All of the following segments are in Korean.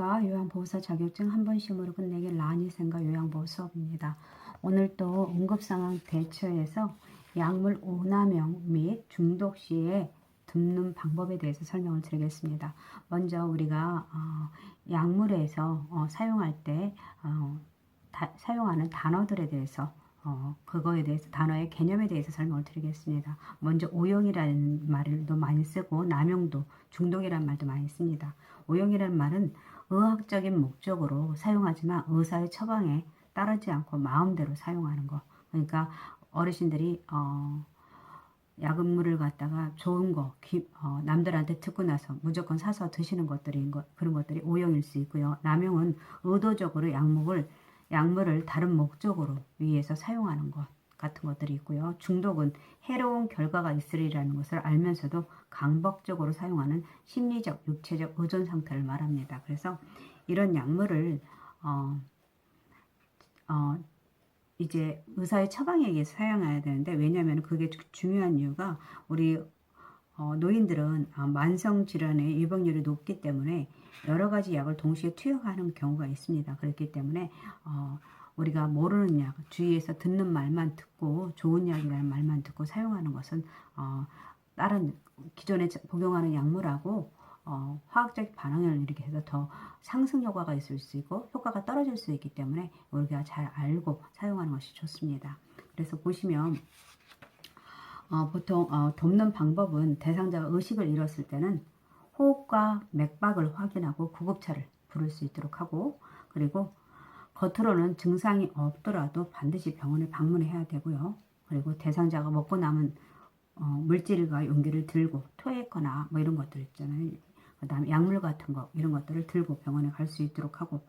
안녕하십니까. 요양보호사 자격증 한 번 시험으로 끝내기 라니생과 요양보호 수업입니다. 오늘 또 응급상황 대처에서 약물 오남용 및 중독 시에 듣는 방법에 대해서 설명을 드리겠습니다. 먼저 우리가 약물에서 사용할 때 사용하는 단어들에 대해서 그거에 대해서 단어의 개념에 대해서 설명을 드리겠습니다. 먼저 오용이라는 말도 많이 쓰고 남용도 중독이라는 말도 많이 씁니다. 오용이라는 말은 의학적인 목적으로 사용하지만 의사의 처방에 따르지 않고 마음대로 사용하는 거. 그러니까 어르신들이 약물을 갖다가 좋은 거 남들한테 듣고 나서 무조건 사서 드시는 그런 것들이 오용일 수 있고요. 남용은 의도적으로 약물을 다른 목적으로 위해서 사용하는 것 같은 것들이 있고요. 중독은 해로운 결과가 있으리라는 것을 알면서도 강박적으로 사용하는 심리적, 육체적 의존 상태를 말합니다. 그래서 이런 약물을 이제 의사의 처방에 의해서 사용해야 되는데, 왜냐하면 그게 중요한 이유가 우리 노인들은 만성 질환의 유병률이 높기 때문에 여러 가지 약을 동시에 투여하는 경우가 있습니다. 그렇기 때문에 우리가 모르는 약, 주위에서 듣는 말만 듣고 좋은 약이라는 말만 듣고 사용하는 것은 다른 기존에 복용하는 약물하고 화학적 반응을 일으켜서 더 상승 효과가 있을 수 있고 효과가 떨어질 수 있기 때문에 우리가 잘 알고 사용하는 것이 좋습니다. 그래서 보시면 보통 돕는 방법은 대상자가 의식을 잃었을 때는 호흡과 맥박을 확인하고 구급차를 부를 수 있도록 하고, 그리고 겉으로는 증상이 없더라도 반드시 병원에 방문해야 되고요. 그리고 대상자가 먹고 남은 물질과 용기를 들고 토했거나 뭐 이런 것들 있잖아요. 그 다음에 약물 같은 거 이런 것들을 들고 병원에 갈 수 있도록 하고,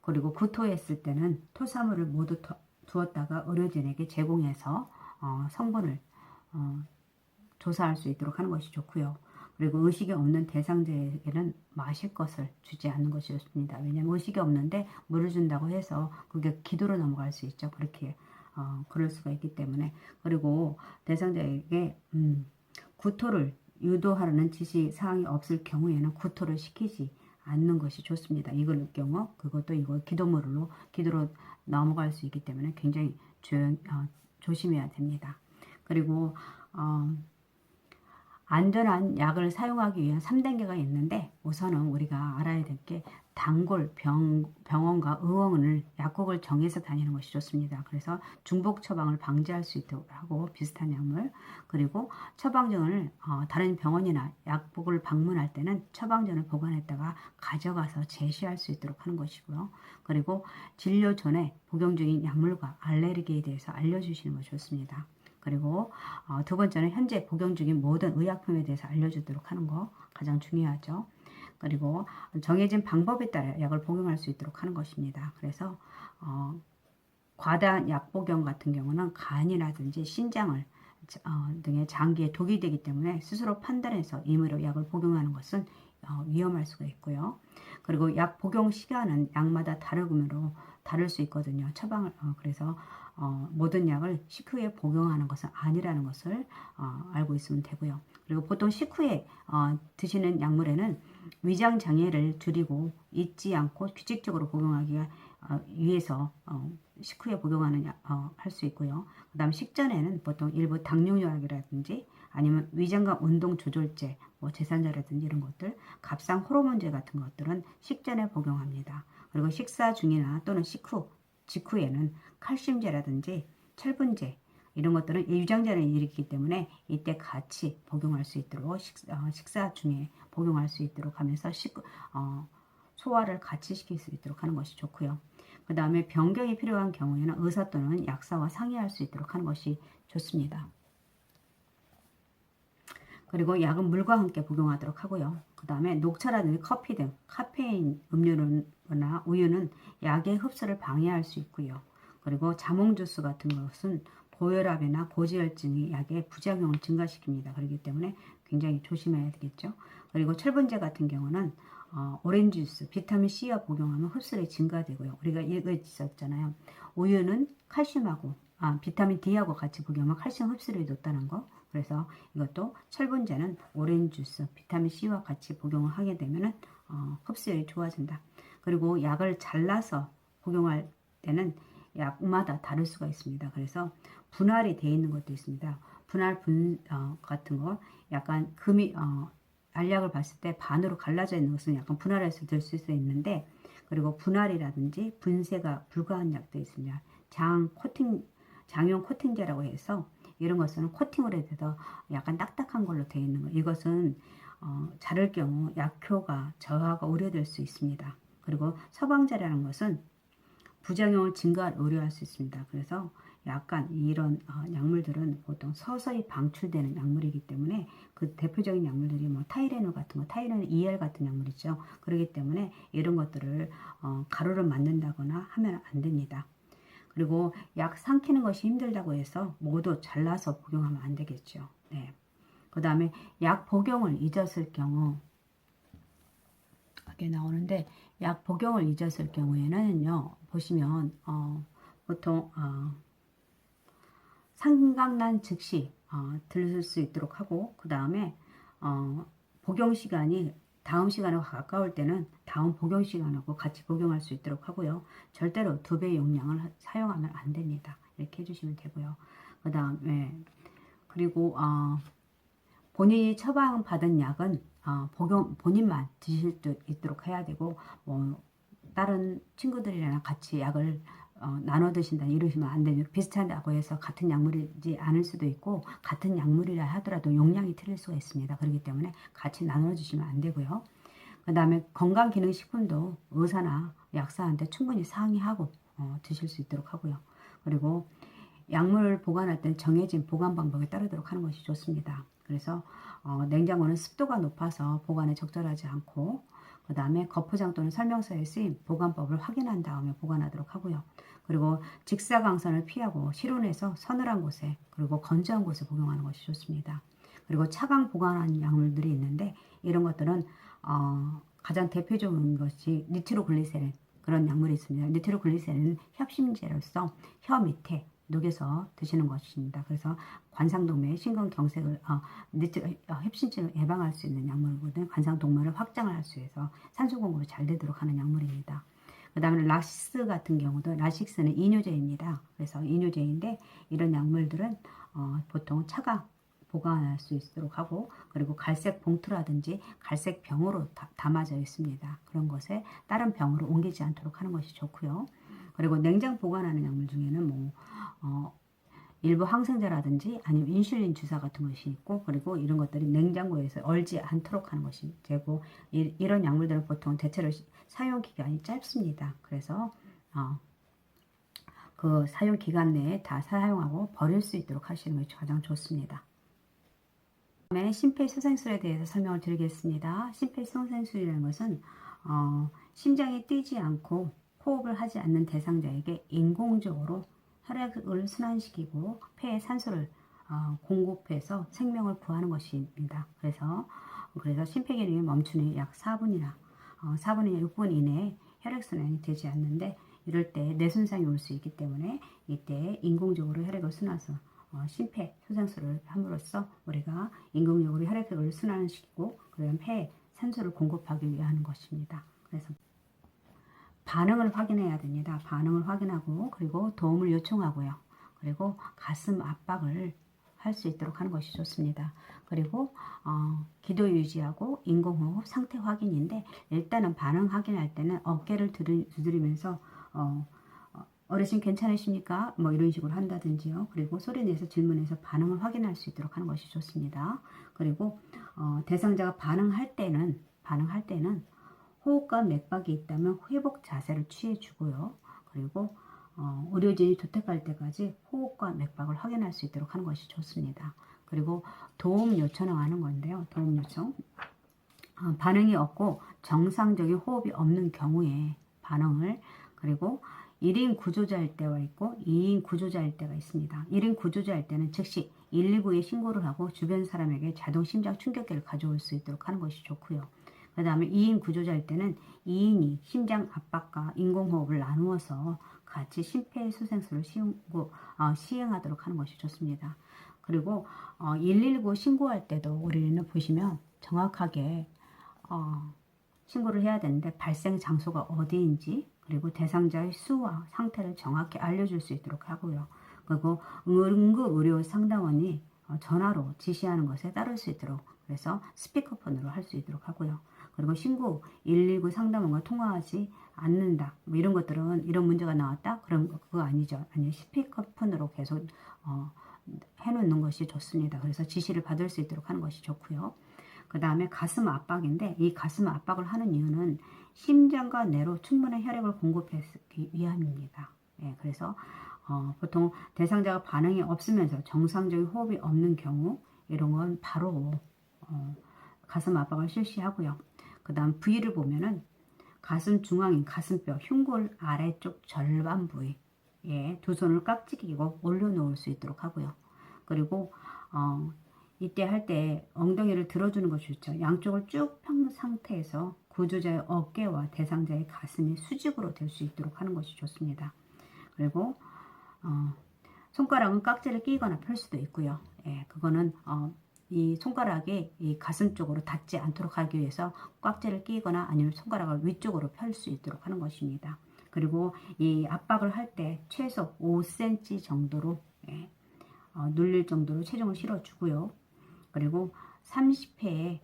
그리고 구토했을 때는 토사물을 모두 두었다가 의료진에게 제공해서 성분을 조사할 수 있도록 하는 것이 좋고요. 그리고 의식이 없는 대상자에게는 마실 것을 주지 않는 것이 좋습니다. 왜냐하면 의식이 없는데 물을 준다고 해서 그게 기도로 넘어갈 수 있죠. 그렇게 그럴 수가 있기 때문에. 그리고 대상자에게 구토를 유도하라는 지시 사항이 없을 경우에는 구토를 시키지 않는 것이 좋습니다. 이걸 경우 그것도 기도로 넘어갈 수 있기 때문에 굉장히 조심해야 됩니다. 그리고 안전한 약을 사용하기 위한 3단계가 있는데, 우선은 우리가 알아야 될 게 단골 병원과 의원을 약국을 정해서 다니는 것이 좋습니다. 그래서 중복 처방을 방지할 수 있도록 하고, 비슷한 약물, 그리고 처방전을 다른 병원이나 약국을 방문할 때는 처방전을 보관했다가 가져가서 제시할 수 있도록 하는 것이고요. 그리고 진료 전에 복용 중인 약물과 알레르기에 대해서 알려주시는 것이 좋습니다. 그리고 두 번째는 현재 복용 중인 모든 의약품에 대해서 알려주도록 하는 거 가장 중요하죠. 그리고 정해진 방법에 따라 약을 복용할 수 있도록 하는 것입니다. 그래서 과다한 약 복용 같은 경우는 간이라든지 신장을 등의 장기에 독이 되기 때문에 스스로 판단해서 임의로 약을 복용하는 것은 위험할 수가 있고요. 그리고 약 복용 시간은 약마다 다를 수 있거든요. 그래서 모든 약을 식후에 복용하는 것은 아니라는 것을 알고 있으면 되고요. 그리고 보통 식후에 드시는 약물에는 위장 장애를 줄이고 잊지 않고 규칙적으로 복용하기 위해서 식후에 복용하는 할 수 있고요. 그 다음 식전에는 보통 일부 당뇨약이라든지 아니면 위장관 운동 조절제, 뭐 제산제라든지 이런 것들, 갑상 호르몬제 같은 것들은 식전에 복용합니다. 그리고 식사 중이나 또는 직후에는 칼슘제라든지 철분제 이런 것들은 유장전을 일으키기 때문에 이때 같이 복용할 수 있도록 식사 중에 복용할 수 있도록 하면서 소화를 같이 시킬 수 있도록 하는 것이 좋고요. 그 다음에 변경이 필요한 경우에는 의사 또는 약사와 상의할 수 있도록 하는 것이 좋습니다. 그리고 약은 물과 함께 복용하도록 하고요. 그 다음에 녹차라든지 커피 등 카페인 음료나 우유는 약의 흡수를 방해할 수 있고요. 그리고 자몽 주스 같은 것은 고혈압이나 고지혈증이 약의 부작용을 증가시킵니다. 그렇기 때문에 굉장히 조심해야 되겠죠. 그리고 철분제 같은 경우는 오렌지 주스, 비타민 C와 복용하면 흡수율이 증가되고요. 우리가 이거 있었잖아요. 우유는 칼슘하고 비타민 D하고 같이 복용하면 칼슘 흡수율이 높다는 거. 그래서 이것도 철분제는 오렌지 주스, 비타민 C와 같이 복용을 하게 되면 흡수율이 좋아진다. 그리고 약을 잘라서 복용할 때는 약마다 다를 수가 있습니다. 그래서 분할이 되어 있는 것도 있습니다. 분할 같은 거 약간 알약을 봤을 때 반으로 갈라져 있는 것은 약간 분할해서 들 수 있는데, 그리고 분할이라든지 분쇄가 불가한 약도 있습니다. 장용 코팅제라고 해서 이런 것은 코팅을 해서 약간 딱딱한 걸로 되어 있는 거. 이것은 자를 경우 약효가 저하가 우려될 수 있습니다. 그리고 처방제라는 것은 부작용을 증가를 우려할 수 있습니다. 그래서 약간 이런 약물들은 보통 서서히 방출되는 약물이기 때문에 그 대표적인 약물들이 뭐 타이레놀 같은 거, 타이레놀 ER 같은 약물이죠. 그렇기 때문에 이런 것들을 가루를 만든다거나 하면 안 됩니다. 그리고 약 삼키는 것이 힘들다고 해서 모두 잘라서 복용하면 안 되겠죠. 네. 그 다음에 약 복용을 잊었을 경우, 이렇게 나오는데, 약 복용을 잊었을 경우에는요, 보시면 보통 생각난 즉시 들을 수 있도록 하고, 그 다음에 복용 시간이 다음 시간에 가까울 때는 다음 복용 시간하고 같이 복용할 수 있도록 하고요. 절대로 2배 용량을 사용하면 안 됩니다. 이렇게 해주시면 되고요. 그 다음에 그리고 본인이 처방받은 약은 본인만 드실 수 있도록 해야 되고, 뭐 다른 친구들이랑 같이 약을 나눠 드신다 이러시면 안 되죠. 비슷하다고 해서 같은 약물이지 않을 수도 있고, 같은 약물이라 하더라도 용량이 틀릴 수가 있습니다. 그렇기 때문에 같이 나눠 주시면 안 되고요. 그 다음에 건강기능식품도 의사나 약사한테 충분히 상의하고 드실 수 있도록 하고요. 그리고 약물을 보관할 때는 정해진 보관 방법에 따르도록 하는 것이 좋습니다. 그래서 냉장고는 습도가 높아서 보관에 적절하지 않고, 그 다음에 거포장 또는 설명서에 쓰인 보관법을 확인한 다음에 보관하도록 하고요. 그리고 직사광선을 피하고 실온에서 서늘한 곳에, 그리고 건조한 곳에 복용하는 것이 좋습니다. 그리고 차강 보관한 약물들이 있는데, 이런 것들은 가장 대표적인 것이 니트로글리세린, 그런 약물이 있습니다. 니트로글리세린은 협심제로서 혀 밑에 녹여서 드시는 것입니다. 그래서 관상동맥 심근경색을 협심증을 예방할 수 있는 약물이거든요. 관상동맥을 확장을 할 수 있어서 산소 공급이 잘 되도록 하는 약물입니다. 그 다음에 라식스 같은 경우도, 라식스는 이뇨제입니다. 그래서 이뇨제인데, 이런 약물들은 보통 차가 보관할 수 있도록 하고, 그리고 갈색 봉투라든지 갈색 병으로 담아져 있습니다. 그런 것에 다른 병으로 옮기지 않도록 하는 것이 좋고요. 그리고 냉장 보관하는 약물 중에는 일부 항생제라든지 아니면 인슐린 주사 같은 것이 있고, 그리고 이런 것들이 냉장고에서 얼지 않도록 하는 것이 되고, 이런 약물들은 보통 대체로 사용 기간이 짧습니다. 그래서 그 사용 기간 내에 다 사용하고 버릴 수 있도록 하시는 것이 가장 좋습니다. 다음에 심폐소생술에 대해서 설명을 드리겠습니다. 심폐소생술이라는 것은 심장이 뛰지 않고 호흡을 하지 않는 대상자에게 인공적으로 혈액을 순환시키고 폐에 산소를 공급해서 생명을 구하는 것입니다. 그래서 심폐기능이 멈추는 약 4분이나 4분이나 6분 이내에 혈액순환이 되지 않는데, 이럴 때 뇌손상이 올 수 있기 때문에 이때 인공적으로 혈액을 순환해서 심폐소생술을 함으로써 우리가 인공적으로 혈액을 순환시키고, 그다음 폐에 산소를 공급하기 위해 하는 것입니다. 그래서 반응을 확인해야 됩니다. 반응을 확인하고, 그리고 도움을 요청하고요. 그리고 가슴 압박을 할 수 있도록 하는 것이 좋습니다. 그리고 기도 유지하고 인공호흡 상태 확인인데, 일단은 반응 확인할 때는 어깨를 두드리면서 어르신 괜찮으십니까? 뭐 이런 식으로 한다든지요. 그리고 소리 내서 질문해서 반응을 확인할 수 있도록 하는 것이 좋습니다. 그리고 대상자가 반응할 때는 호흡과 맥박이 있다면 회복 자세를 취해 주고요. 그리고 의료진이 도착할 때까지 호흡과 맥박을 확인할 수 있도록 하는 것이 좋습니다. 그리고 도움 요청을 하는 건데요. 도움 요청. 반응이 없고 정상적인 호흡이 없는 경우에 반응을, 그리고 1인 구조자일 때가 있고 2인 구조자일 때가 있습니다. 1인 구조자일 때는 즉시 119에 신고를 하고 주변 사람에게 자동 심장 충격기를 가져올 수 있도록 하는 것이 좋고요. 그 다음에 2인 구조자일 때는 2인이 심장 압박과 인공호흡을 나누어서 같이 심폐소생술을 시행하도록 하는 것이 좋습니다. 그리고 119 신고할 때도 우리는 보시면 정확하게 신고를 해야 되는데 발생 장소가 어디인지 그리고 대상자의 수와 상태를 정확히 알려줄 수 있도록 하고요. 그리고 응급의료 상담원이 전화로 지시하는 것에 따를 수 있도록 그래서 스피커폰으로 할 수 있도록 하고요. 그리고 신고 119 상담원과 통화하지 않는다. 뭐 이런 것들은 이런 문제가 나왔다. 그럼 그거 아니죠. 아니 스피커폰으로 계속 해놓는 것이 좋습니다. 그래서 지시를 받을 수 있도록 하는 것이 좋고요. 그 다음에 가슴 압박인데 이 가슴 압박을 하는 이유는 심장과 뇌로 충분한 혈액을 공급하기 위함입니다. 예, 그래서 보통 대상자가 반응이 없으면서 정상적인 호흡이 없는 경우 이런 건 바로 가슴 압박을 실시하고요. 그 다음 부위를 보면은 가슴 중앙인 가슴뼈 흉골 아래쪽 절반 부위에 두 손을 깍지 끼고 올려놓을 수 있도록 하고요. 그리고 이때 할 때 엉덩이를 들어주는 것이 좋죠. 양쪽을 쭉 펴는 상태에서 구조자의 어깨와 대상자의 가슴이 수직으로 될 수 있도록 하는 것이 좋습니다. 그리고 손가락은 깍지를 끼거나 펼 수도 있고요. 예, 그거는 이 손가락이 이 가슴 쪽으로 닿지 않도록 하기 위해서 깍지를 끼거나 아니면 손가락을 위쪽으로 펼 수 있도록 하는 것입니다. 그리고 이 압박을 할 때 최소 5cm 정도로 눌릴 정도로 체중을 실어주고요. 그리고 30회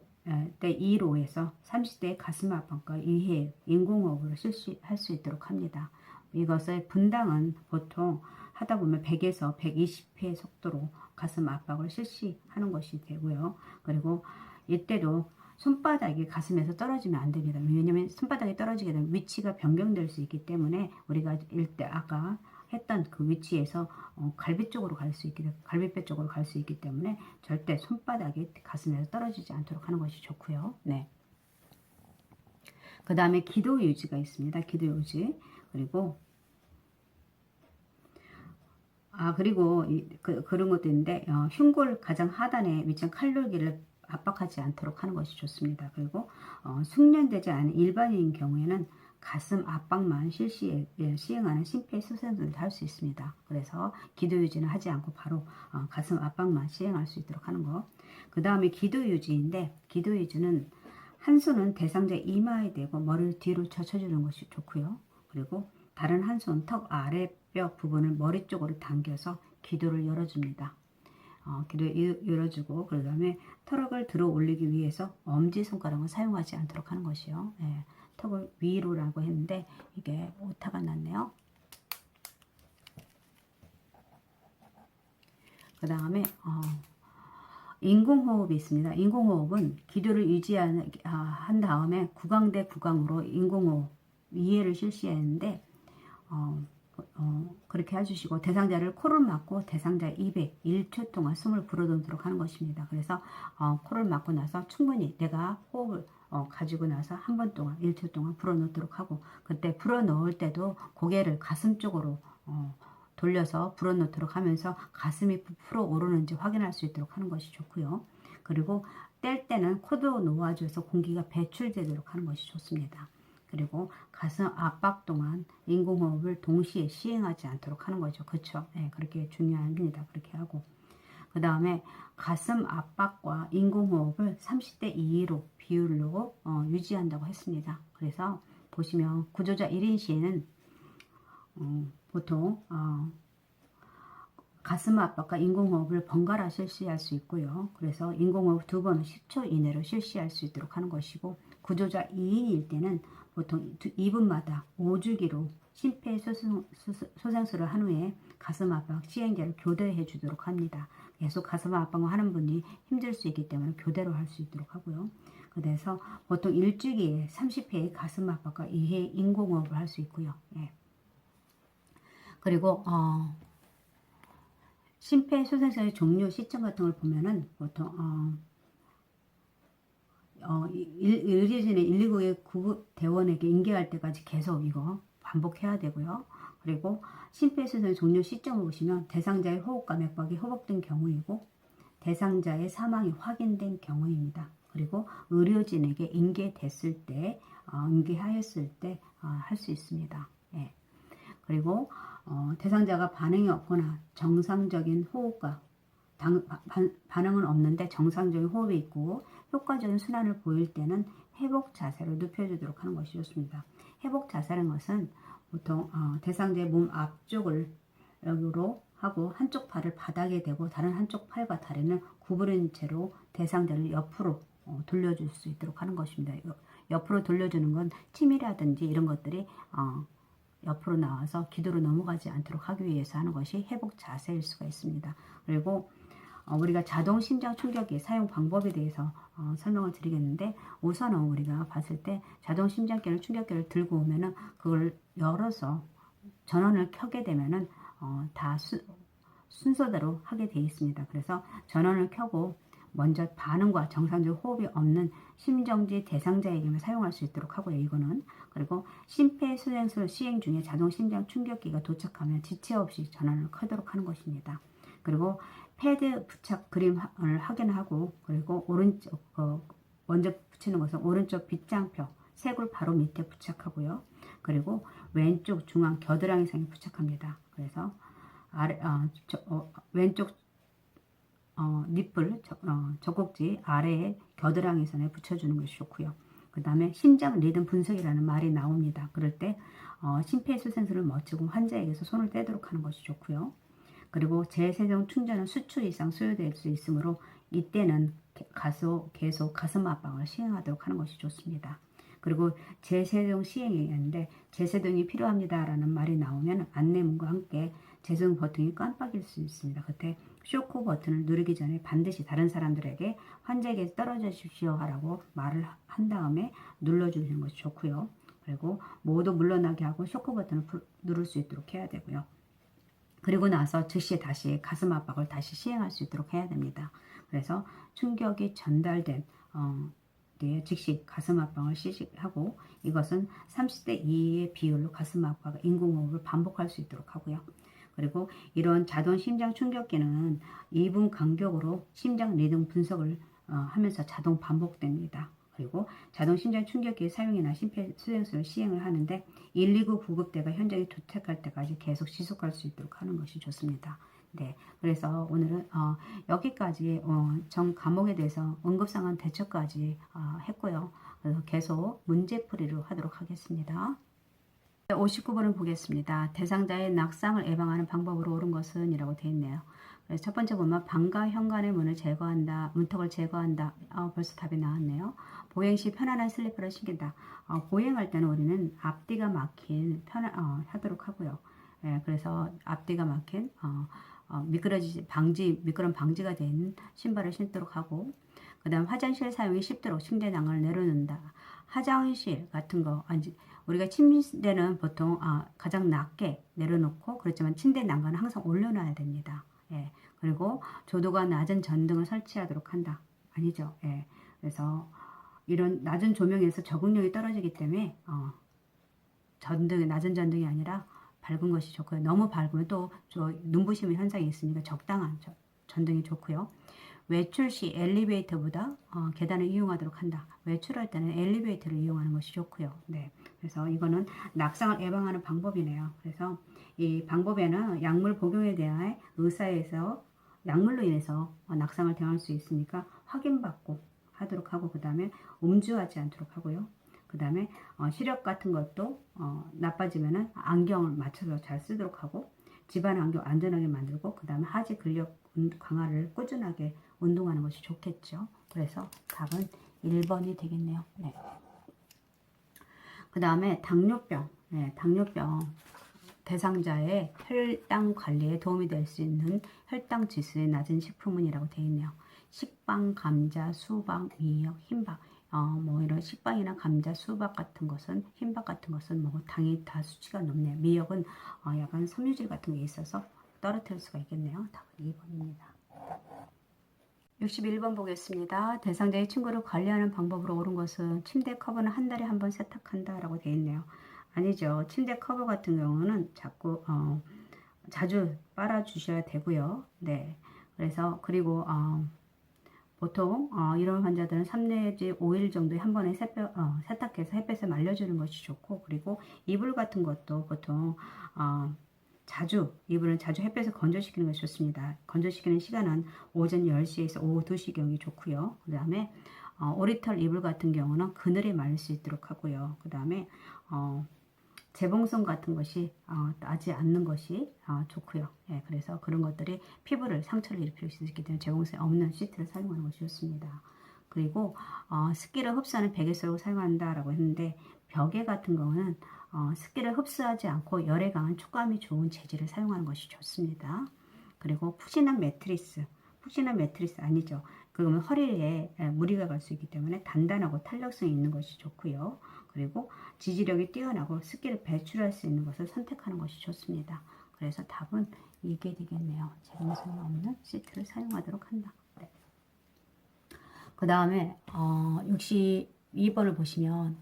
때 2로에서 30대 가슴 압박과 2회 인공호흡을 실시할 수 있도록 합니다. 이것의 분당은 보통 하다 보면 100에서 120회 속도로 가슴 압박을 실시하는 것이 되고요. 그리고 이때도 손바닥이 가슴에서 떨어지면 안 됩니다. 왜냐하면 손바닥이 떨어지게 되면 위치가 변경될 수 있기 때문에 우리가 일때 아까 했던 그 위치에서 갈비 쪽으로 갈 수 있기 갈비뼈 쪽으로 갈 수 있기 때문에 절대 손바닥이 가슴에서 떨어지지 않도록 하는 것이 좋고요. 네. 그 다음에 기도 유지가 있습니다. 기도 유지. 그리고 그리고 그런 것도 있는데 흉골 가장 하단에 위치한 칼룰기를 압박하지 않도록 하는 것이 좋습니다. 그리고 숙련되지 않은 일반인인 경우에는 가슴 압박만 시행하는 심폐소생술을 할 수 있습니다. 그래서 기도 유지는 하지 않고 바로 가슴 압박만 시행할 수 있도록 하는 거. 그 다음에 기도 유지인데 기도 유지는 한 손은 대상자 이마에 대고 머리를 뒤로 젖혀주는 것이 좋고요. 그리고 다른 한 손 턱 아래뼈 부분을 머리 쪽으로 당겨서 기도를 열어줍니다. 기도를 열어주고 그 다음에 턱을 들어 올리기 위해서 엄지손가락을 사용하지 않도록 하는 것이요. 예, 턱을 위로라고 했는데 이게 오타가 났네요. 그 다음에 인공호흡이 있습니다. 인공호흡은 기도를 유지한 다음에 구강 대 구강으로 인공호흡 2회를 실시했는데 그렇게 해주시고 대상자를 코를 막고 대상자 입에 1초 동안 숨을 불어넣도록 하는 것입니다. 그래서 코를 막고 나서 충분히 내가 호흡을 가지고 나서 한 번 동안 1초 동안 불어넣도록 하고 그때 불어넣을 때도 고개를 가슴 쪽으로 돌려서 불어넣도록 하면서 가슴이 부풀어 오르는지 확인할 수 있도록 하는 것이 좋고요. 그리고 뗄 때는 코도 놓아줘서 공기가 배출되도록 하는 것이 좋습니다. 그리고 가슴 압박 동안 인공호흡을 동시에 시행하지 않도록 하는 거죠. 그렇죠? 네, 그렇게 중요합니다. 그렇게 하고 그 다음에 가슴 압박과 인공호흡을 30대 2로 비율로 유지한다고 했습니다. 그래서 보시면 구조자 1인 시에는 보통 가슴 압박과 인공호흡을 번갈아 실시할 수 있고요. 그래서 인공호흡 2번은 10초 이내로 실시할 수 있도록 하는 것이고 구조자 2인일 때는 보통 2분마다 5주기로 심폐소생술을 한 후에 가슴 압박 시행제를 교대해 주도록 합니다. 계속 가슴 압박을 하는 분이 힘들 수 있기 때문에 교대로 할 수 있도록 하고요. 그래서 보통 일주기에 30회의 가슴 압박과 2회 인공호흡을 할 수 있고요. 예. 그리고 심폐소생술의 종료 시점 같은 걸 보면은 보통 의료진의 119의 구급대원에게 인계할 때까지 계속 이거 반복해야 되고요. 그리고 심폐소생 종료 시점을 보시면 대상자의 호흡과 맥박이 회복된 경우이고 대상자의 사망이 확인된 경우입니다. 그리고 의료진에게 인계됐을 때, 인계하였을 때 할 수 있습니다. 예. 그리고 대상자가 반응이 없거나 정상적인 호흡과 반응은 없는데 정상적인 호흡이 있고 효과적인 순환을 보일 때는 회복 자세로 눕혀주도록 하는 것이 좋습니다. 회복 자세라는 것은 보통 대상자의 몸 앞쪽을 여기로 하고 한쪽 팔을 바닥에 대고 다른 한쪽 팔과 다리는 구부린 채로 대상자를 옆으로 돌려줄 수 있도록 하는 것입니다. 옆으로 돌려주는 건 침이라든지 이런 것들이 옆으로 나와서 기도로 넘어가지 않도록 하기 위해서 하는 것이 회복 자세일 수가 있습니다. 그리고 우리가 자동 심장 충격기 사용 방법에 대해서 설명을 드리겠는데, 우선은 우리가 봤을 때 자동 심장기를 충격기를 들고 오면은 그걸 열어서 전원을 켜게 되면은 다 순서대로 하게 되어 있습니다. 그래서 전원을 켜고 먼저 반응과 정상적 호흡이 없는 심정지 대상자에게만 사용할 수 있도록 하고요. 이거는. 그리고 심폐소생술 시행 중에 자동 심장 충격기가 도착하면 지체 없이 전원을 켜도록 하는 것입니다. 그리고 패드 부착 그림을 확인하고, 그리고 오른쪽 먼저 붙이는 것은 오른쪽 빗장표 색을 바로 밑에 부착하고요. 그리고 왼쪽 중앙 겨드랑이상에 부착합니다. 그래서 왼쪽 니플 젖꼭지 아래에 겨드랑이선에 붙여주는 것이 좋고요. 그 다음에 심장 리듬 분석이라는 말이 나옵니다. 그럴 때 심폐소생술을 마치고 환자에게서 손을 떼도록 하는 것이 좋고요. 그리고 재세동 충전은 수초 이상 소요될 수 있으므로 이때는 계속 가슴 압박을 시행하도록 하는 것이 좋습니다. 그리고 재세동 시행이 있는데 재세동이 필요합니다라는 말이 나오면 안내문과 함께 재세동 버튼이 깜빡일 수 있습니다. 그때 쇼크 버튼을 누르기 전에 반드시 다른 사람들에게 환자에게 떨어져 주십시오라고 말을 한 다음에 눌러주는 것이 좋고요. 그리고 모두 물러나게 하고 쇼크 버튼을 누를 수 있도록 해야 되고요. 그리고 나서 즉시 다시 가슴 압박을 다시 시행할 수 있도록 해야 됩니다. 그래서 충격이 전달된 즉시 가슴 압박을 시식하고, 이것은 30대 2의 비율로 가슴 압박, 인공호흡을 반복할 수 있도록 하고요. 그리고 이런 자동 심장 충격기는 2분 간격으로 심장 리듬 분석을 하면서 자동 반복됩니다. 그리고 자동 심장 충격기 사용이나 심폐소생술을 시행을 하는데 119 구급대가 현장에 도착할 때까지 계속 지속할 수 있도록 하는 것이 좋습니다. 네, 그래서 오늘은 여기까지 정 과목에 대해서 응급상황 대처까지 했고요. 그래서 계속 문제풀이로 하도록 하겠습니다. 59번을 보겠습니다. 대상자의 낙상을 예방하는 방법으로 옳은 것은 이라고 되어 있네요. 그래서 첫 번째 보면 방과 현관의 문을 제거한다, 문턱을 제거한다. 벌써 답이 나왔네요. 보행 시 편안한 슬리퍼를 신긴다. 보행할 때는 우리는 앞뒤가 막힌 하도록 하고요. 그래서 앞뒤가 막힌 미끄럼 방지가 된 신발을 신도록 하고, 그 다음 화장실 사용이 쉽도록 침대 난간을 내려놓는다. 화장실 같은 거, 우리가 침대는 보통 가장 낮게 내려놓고, 그렇지만 침대 난간은 항상 올려놔야 됩니다. 예. 그리고 조도가 낮은 전등을 설치하도록 한다. 아니죠. 예. 그래서 이런 낮은 조명에서 적응력이 떨어지기 때문에 낮은 전등이 아니라 밝은 것이 좋고요. 너무 밝으면 또 눈부심의 현상이 있으니까 적당한 전등이 좋고요. 외출 시 엘리베이터보다 계단을 이용하도록 한다. 외출할 때는 엘리베이터를 이용하는 것이 좋고요. 네, 그래서 이거는 낙상을 예방하는 방법이네요. 그래서 이 방법에는 약물 복용에 대한 의사에서 약물로 인해서 낙상을 당할 수 있으니까 확인받고 하도록 하고, 그 다음에 음주하지 않도록 하고요. 그 다음에 시력 같은 것도 나빠지면은 안경을 맞춰서 잘 쓰도록 하고, 집안 안경 안전하게 만들고, 그 다음에 하지 근력 강화를 꾸준하게 운동하는 것이 좋겠죠. 그래서 답은 1번이 되겠네요. 네. 그 다음에 당뇨병. 네, 당뇨병 대상자의 혈당 관리에 도움이 될 수 있는 혈당 지수의 낮은 식품은이라고 되어 있네요. 식빵, 감자, 수박, 미역, 흰밥. 이런 식빵이나 감자, 수박 같은 것은, 흰밥 같은 것은 당이 다 수치가 높네요. 미역은 약간 섬유질 같은 게 있어서 떨어뜨릴 수가 있겠네요. 답은 2번입니다. 61번 보겠습니다. 대상자의 친구를 관리하는 방법으로 옳은 것은 침대 커버는 한 달에 한 번 세탁한다 라고 되어 있네요. 아니죠. 침대 커버 같은 경우는 자주 빨아 주셔야 되고요. 네. 그래서 그리고 보통 이런 환자들은 3 내지 5일 정도에 한 번에 세탁해서 햇볕에 말려주는 것이 좋고, 그리고 이불 같은 것도 보통 이불은 자주 햇볕에 건조시키는 것이 좋습니다. 건조시키는 시간은 오전 10시에서 오후 2시경이 좋고요. 그 다음에 오리털 이불 같은 경우는 그늘에 말릴 수 있도록 하고요. 그 다음에 재봉선 같은 것이 나지 않는 것이 좋고요. 예, 그래서 그런 것들이 피부를 상처를 일으킬 수 있기 때문에 재봉선이 없는 시트를 사용하는 것이 좋습니다. 그리고 습기를 흡수하는 베개솔을 사용한다라고 했는데 벽에 같은 경우는 습기를 흡수하지 않고 열에 강한 촉감이 좋은 재질을 사용하는 것이 좋습니다. 그리고 푹신한 매트리스 아니죠. 그러면 허리에 무리가 갈 수 있기 때문에 단단하고 탄력성이 있는 것이 좋고요. 그리고 지지력이 뛰어나고 습기를 배출할 수 있는 것을 선택하는 것이 좋습니다. 그래서 답은 이게 되겠네요. 재봉선이 없는 시트를 사용하도록 한다. 네. 그 다음에 62번을 보시면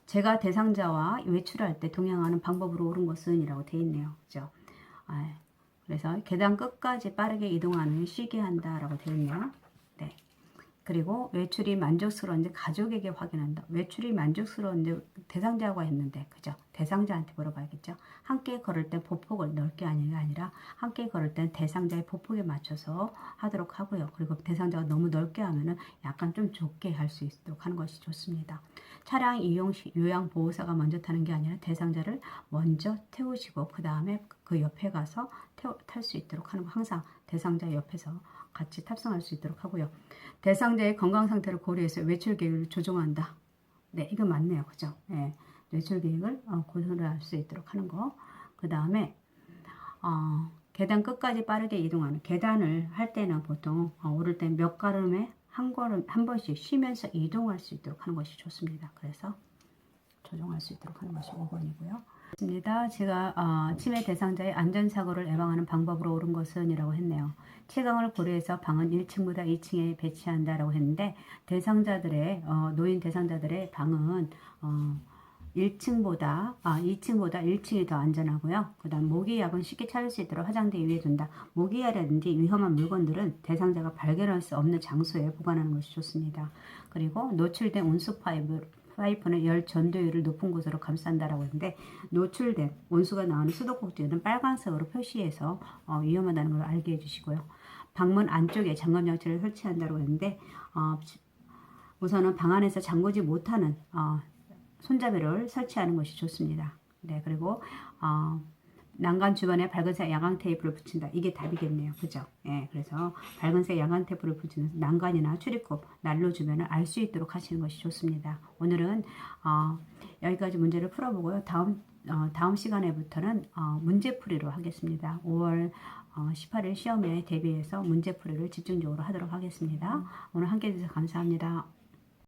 제가 대상자와 외출할 때 동행하는 방법으로 옳은 것은 이라고 되어 있네요. 그죠? 그래서 계단 끝까지 빠르게 이동하는 쉬게 한다 라고 되어 있네요. 네. 그리고 외출이 만족스러운지 가족에게 확인한다. 외출이 만족스러운데 대상자가 했는데, 그죠? 대상자한테 물어봐야겠죠. 함께 걸을 때 보폭을 넓게 하는 게 아니라 함께 걸을 때 대상자의 보폭에 맞춰서 하도록 하고요. 그리고 대상자가 너무 넓게 하면은 약간 좀 좁게 할 수 있도록 하는 것이 좋습니다. 차량 이용 시 요양보호사가 먼저 타는 게 아니라 대상자를 먼저 태우시고 그 다음에 그 옆에 가서 탈 수 있도록 하는 거, 항상 대상자 옆에서 같이 탑승할 수 있도록 하고요. 대상자의 건강 상태를 고려해서 외출 계획을 조정한다. 네, 이거 맞네요. 그죠? 네, 외출 계획을 고려할 수 있도록 하는 거. 그 다음에 계단 끝까지 빠르게 이동하는, 계단을 할 때는 보통 오를 때 몇 걸음에 한 번씩 쉬면서 이동할 수 있도록 하는 것이 좋습니다. 그래서 조정할 수 있도록 하는 것이 5번이고요. 제가 치매 대상자의 안전사고를 예방하는 방법으로 옳은 것은 이라고 했네요. 채광을 고려해서 방은 1층보다 2층에 배치한다라고 했는데 노인 대상자들의 방은 2층보다 1층이 더 안전하고요. 그 다음 모기약은 쉽게 찾을 수 있도록 화장대 위에 둔다. 모기약이라든지 위험한 물건들은 대상자가 발견할 수 없는 장소에 보관하는 것이 좋습니다. 그리고 노출된 온수 파이프는 열 전도율을 높은 곳으로 감싼다라고 했는데 노출된 온수가 나오는 수도꼭지는 빨간색으로 표시해서 위험하다는 걸 알게 해주시고요. 방문 안쪽에 잠금 장치를 설치한다고 했는데 우선은 방 안에서 잠그지 못하는 손잡이를 설치하는 것이 좋습니다. 네, 그리고 난간 주변에 밝은색 야광 테이프를 붙인다. 이게 답이겠네요. 그죠? 예, 그래서 밝은색 야광 테이프를 붙이면서 난간이나 출입구, 난로 주변을 알 수 있도록 하시는 것이 좋습니다. 오늘은 여기까지 문제를 풀어보고요. 다음 시간에부터는 문제풀이로 하겠습니다. 5월 18일 시험에 대비해서 문제풀이를 집중적으로 하도록 하겠습니다. 오늘 함께 해주셔서 감사합니다.